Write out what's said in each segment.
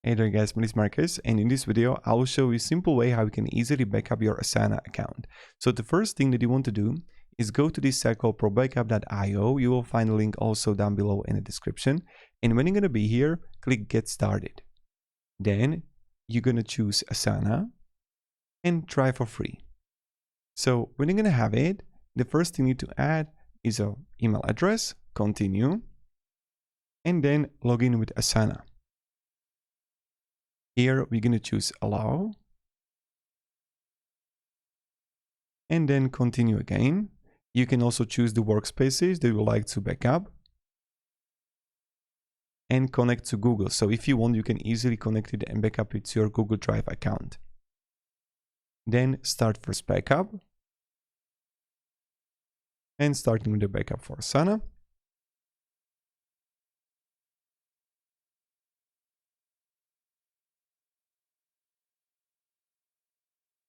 Hey there guys, my name is Marcus, and in this video I will show you a simple way how you can easily backup your Asana account. So the first thing that you want to do is go to this site called probackup.io. You will find a link also down below in the description. And when you're going to be here, click Get Started. Then you're going to choose Asana and try for free. So when you're going to have it, the first thing you need to add is an email address, continue, and then log in with Asana. Here we're going to choose allow and then continue again. You can also choose the workspaces that you would like to backup and connect to Google. So if you want, you can easily connect it and backup it to your Google Drive account. Then start first backup and starting with the backup for Asana.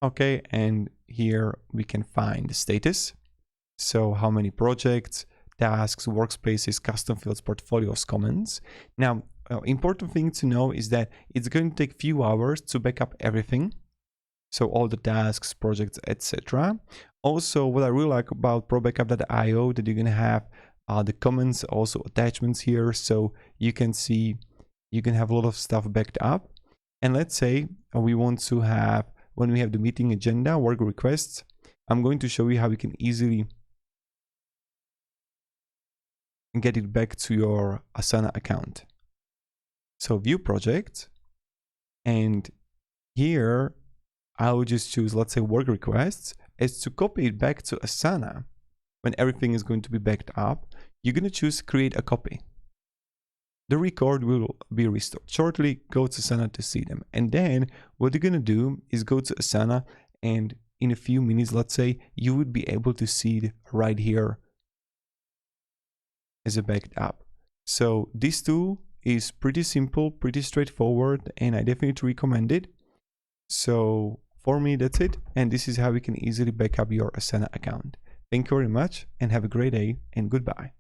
Okay, and here we can find the status. So how many projects, tasks, workspaces, custom fields, portfolios, comments. Now, important thing to know is that it's going to take few hours to backup everything. So all the tasks, projects, etc. Also, what I really like about probackup.io that you're going to have the comments, also attachments here. So you can see, you can have a lot of stuff backed up. And let's say we want to have, when we have the meeting agenda, work requests, I'm going to show you how you can easily get it back to your Asana account. So view project, and here I will just choose, let's say, work requests, as to copy it back to Asana. When everything is going to be backed up, you're going to choose create a copy. The record will be restored shortly. Go to Asana to see them. And then what you're going to do is go to Asana, and in a few minutes, let's say, you would be able to see it right here as a backed up. So this tool is pretty simple, pretty straightforward, and I definitely recommend it. So for me, that's it. And this is how you can easily back up your Asana account. Thank you very much and have a great day and goodbye.